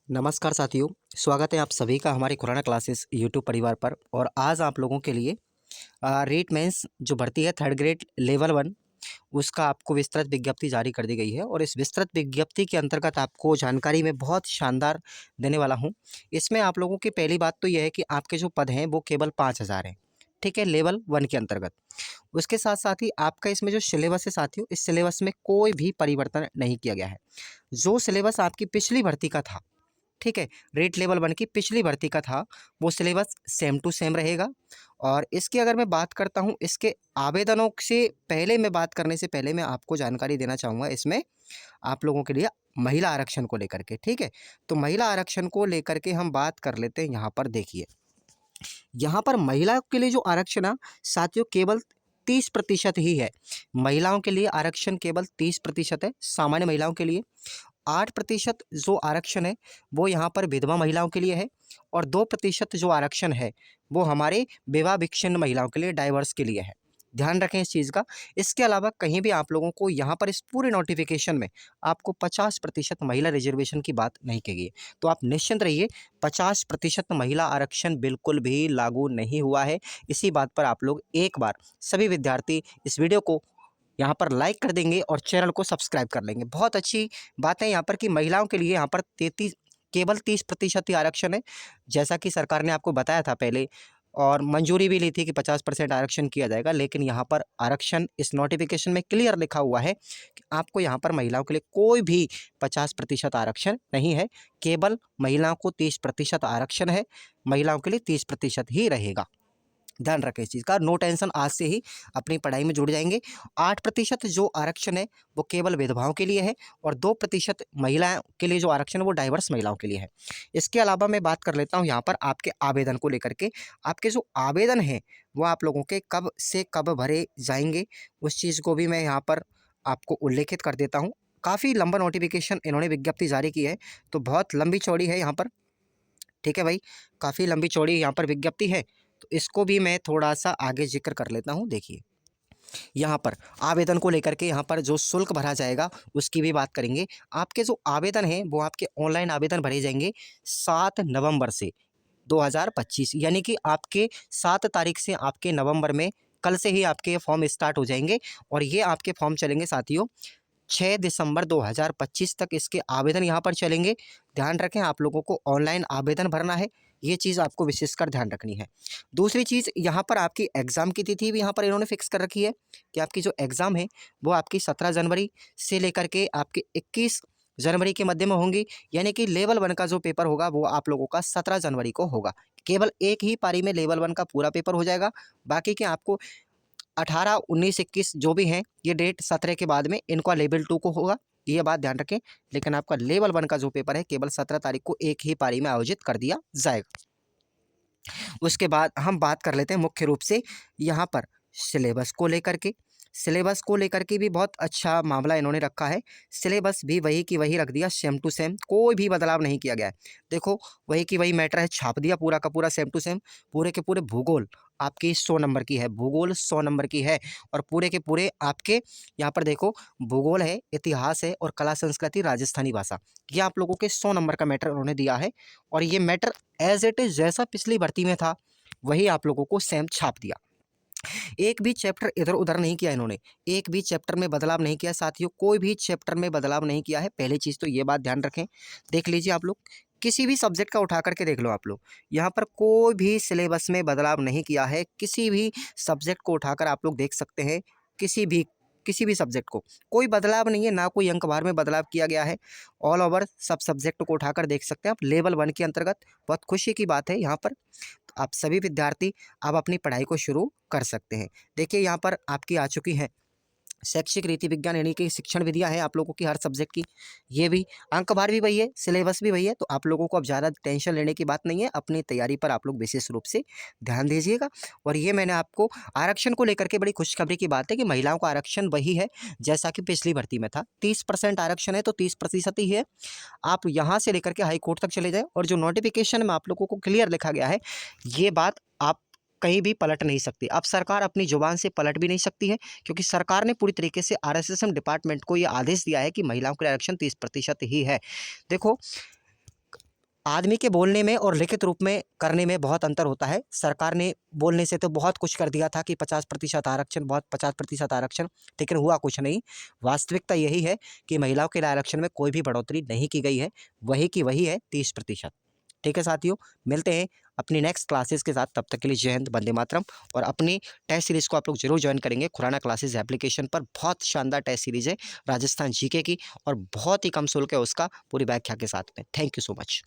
नमस्कार साथियों, स्वागत है आप सभी का हमारी खुराना क्लासेस यूट्यूब परिवार पर। और आज आप लोगों के लिए रीट मेंस जो भर्ती है थर्ड ग्रेड लेवल 1 उसका आपको विस्तृत विज्ञप्ति जारी कर दी गई है। और इस विस्तृत विज्ञप्ति के अंतर्गत आपको जानकारी में बहुत शानदार देने वाला हूं। इसमें आप लोगों की पहली बात तो यह है कि आपके जो पद हैं वो केवल 5,000 हैं, ठीक है, लेवल 1 के अंतर्गत। उसके साथ साथ ही आपका इसमें जो सिलेबस है साथियों, इस सिलेबस में कोई भी परिवर्तन नहीं किया गया है। जो सिलेबस आपकी पिछली भर्ती का था, ठीक है, रेट लेवल 1 की पिछली भर्ती का था, वो सिलेबस सेम टू सेम रहेगा। और इसकी अगर मैं बात करता हूँ, इसके आवेदनों से पहले मैं बात करने से पहले मैं आपको जानकारी देना चाहूँगा इसमें आप लोगों के लिए महिला आरक्षण को लेकर के, ठीक है। तो महिला आरक्षण को लेकर के हम बात कर लेते हैं। यहाँ पर देखिए, यहाँ पर महिला के लिए जो आरक्षण है साथियों, केवल 30% ही है। महिलाओं के लिए आरक्षण केवल 30% है, सामान्य महिलाओं के लिए। 8% जो आरक्षण है वो यहाँ पर विधवा महिलाओं के लिए है। और 2% जो आरक्षण है वो हमारे विवाह विच्छिन्न महिलाओं के लिए, डाइवर्स के लिए है। ध्यान रखें इस चीज़ का। इसके अलावा कहीं भी आप लोगों को यहाँ पर इस पूरे नोटिफिकेशन में आपको 50% महिला रिजर्वेशन की बात नहीं की गई है। तो आप निश्चिंत रहिए, 50% महिला आरक्षण बिल्कुल भी लागू नहीं हुआ है। इसी बात पर आप लोग एक बार सभी विद्यार्थी इस वीडियो को यहाँ पर लाइक कर देंगे और चैनल को सब्सक्राइब कर लेंगे। बहुत अच्छी बात है यहाँ पर कि महिलाओं के लिए यहाँ पर 33 केवल 30% ही आरक्षण है, जैसा कि सरकार ने आपको बताया था पहले। और मंजूरी भी ली थी कि 50% आरक्षण किया जाएगा। लेकिन यहाँ पर आरक्षण इस नोटिफिकेशन में क्लियर लिखा हुआ है कि आपको यहाँ पर महिलाओं के लिए कोई भी 50% आरक्षण नहीं है। केवल महिलाओं को 30% आरक्षण है, महिलाओं के लिए 30% ही रहेगा। ध्यान रखें इस चीज़ का। नो टेंशन, आज से ही अपनी पढ़ाई में जुड़ जाएंगे। 8% जो आरक्षण है वो केवल विधवाओं के लिए है। और 2% महिलाओं के लिए जो आरक्षण है वो डाइवर्स महिलाओं के लिए है। इसके अलावा मैं बात कर लेता हूँ यहाँ पर आपके आवेदन को लेकर के। आपके जो आवेदन है वो आप लोगों के कब से कब भरे जाएंगे, उस चीज़ को भी मैं यहाँ पर आपको उल्लेखित कर देता हूँ। काफ़ी लंबा नोटिफिकेशन इन्होंने विज्ञप्ति जारी की है, तो बहुत लंबी चौड़ी है यहाँ पर, ठीक है भाई। काफ़ी लंबी चौड़ी यहाँ पर विज्ञप्ति है, तो इसको भी मैं थोड़ा सा आगे जिक्र कर लेता हूँ। देखिए, यहाँ पर आवेदन को लेकर के यहाँ पर जो शुल्क भरा जाएगा उसकी भी बात करेंगे। आपके जो आवेदन है वो आपके ऑनलाइन आवेदन भरे जाएंगे 7 नवंबर से 2025, यानी कि आपके 7 तारीख से आपके नवंबर में, कल से ही आपके फॉर्म स्टार्ट हो जाएंगे। और ये आपके फॉर्म चलेंगे साथियों 6 दिसंबर 2025 तक इसके आवेदन यहाँ पर चलेंगे। ध्यान रखें, आप लोगों को ऑनलाइन आवेदन भरना है, ये चीज़ आपको विशेषकर ध्यान रखनी है। दूसरी चीज़, यहाँ पर आपकी एग्ज़ाम की तिथि भी यहाँ पर इन्होंने फिक्स कर रखी है कि आपकी जो एग्ज़ाम है वो आपकी 17 जनवरी से लेकर के आपके 21 जनवरी के मध्य में होंगी। यानी कि लेवल 1 का जो पेपर होगा वो आप लोगों का 17 जनवरी को होगा। केवल एक ही पारी में लेवल 1 का पूरा पेपर हो जाएगा। बाकी के आपको 18, 19, 21 जो भी हैं ये डेट 17 के बाद में इनका लेवल 2 को होगा, ये बात ध्यान रखें। लेकिन आपका लेवल 1 का जो पेपर है केवल 17 तारीख को एक ही पारी में आयोजित कर दिया जाएगा। उसके बाद हम बात कर लेते हैं मुख्य रूप से यहाँ पर सिलेबस को लेकर के। सिलेबस को लेकर के भी बहुत अच्छा मामला इन्होंने रखा है। सिलेबस भी वही की वही रख दिया, सेम टू सेम, कोई भी बदलाव नहीं किया गया है। देखो, वही की वही मैटर है, छाप दिया पूरा का पूरा सेम टू सेम। पूरे के पूरे भूगोल आपकी 100 नंबर की है, भूगोल 100 नंबर की है। और पूरे के पूरे आपके यहाँ पर देखो, भूगोल है, इतिहास है और कला संस्कृति राजस्थानी भाषा, ये आप लोगों के 100 नंबर का मैटर उन्होंने दिया है। और ये मैटर एज इट इज़ जैसा पिछली भर्ती में था वही आप लोगों को सेम छाप दिया। एक भी चैप्टर इधर उधर नहीं किया इन्होंने, एक भी चैप्टर में बदलाव नहीं किया साथियों, कोई भी चैप्टर में बदलाव नहीं किया है। पहली चीज़ तो ये बात ध्यान रखें। देख लीजिए आप लोग, किसी भी सब्जेक्ट का उठा करके देख लो आप लोग, यहाँ पर कोई भी सिलेबस में बदलाव नहीं किया है। किसी भी सब्जेक्ट को उठाकर आप लोग देख सकते हैं, किसी भी सब्जेक्ट को कोई बदलाव नहीं है, ना कोई अंक भार में बदलाव किया गया है। ऑल ओवर सब सब्जेक्ट को उठाकर देख सकते हैं आप लेवल 1 के अंतर्गत। बहुत खुशी की बात है यहाँ पर। तो आप सभी विद्यार्थी अब अपनी पढ़ाई को शुरू कर सकते हैं। देखिए, यहाँ पर आपकी आ चुकी है शैक्षिक रीति विज्ञान, यानी कि शिक्षण विधियाँ हैं आप लोगों की हर सब्जेक्ट की। ये भी अंक भार भी वही है, सिलेबस भी वही है। तो आप लोगों को अब ज़्यादा टेंशन लेने की बात नहीं है, अपनी तैयारी पर आप लोग विशेष रूप से ध्यान दीजिएगा। और ये मैंने आपको आरक्षण को लेकर के बड़ी खुशखबरी की बात है कि महिलाओं का आरक्षण वही है जैसा कि पिछली भर्ती में था। 30% आरक्षण है तो 30% ही है। आप यहाँ से लेकर के हाई कोर्ट तक चले जाए, और जो नोटिफिकेशन में आप लोगों को क्लियर लिखा गया है, ये बात आप कहीं भी पलट नहीं सकती। अब सरकार अपनी जुबान से पलट भी नहीं सकती है, क्योंकि सरकार ने पूरी तरीके से आरएसएसएम डिपार्टमेंट को ये आदेश दिया है कि महिलाओं के आरक्षण 30% ही है। देखो, आदमी के बोलने में और लिखित रूप में करने में बहुत अंतर होता है। सरकार ने बोलने से तो बहुत कुछ कर दिया था कि 50% आरक्षण, बहुत 50% आरक्षण, लेकिन हुआ कुछ नहीं। वास्तविकता यही है कि महिलाओं के लिए आरक्षण में कोई भी बढ़ोतरी नहीं की गई है, वही की वही है 30%। ठीक है साथियों, मिलते हैं अपनी नेक्स्ट क्लासेस के साथ। तब तक के लिए जय हिंद, वंदे मातरम। और अपनी टेस्ट सीरीज़ को आप लोग जरूर ज्वाइन करेंगे खुराना क्लासेस एप्लीकेशन पर। बहुत शानदार टेस्ट सीरीज़ है राजस्थान जीके की, और बहुत ही कम शुल्क है उसका, पूरी व्याख्या के साथ में। Thank you so much.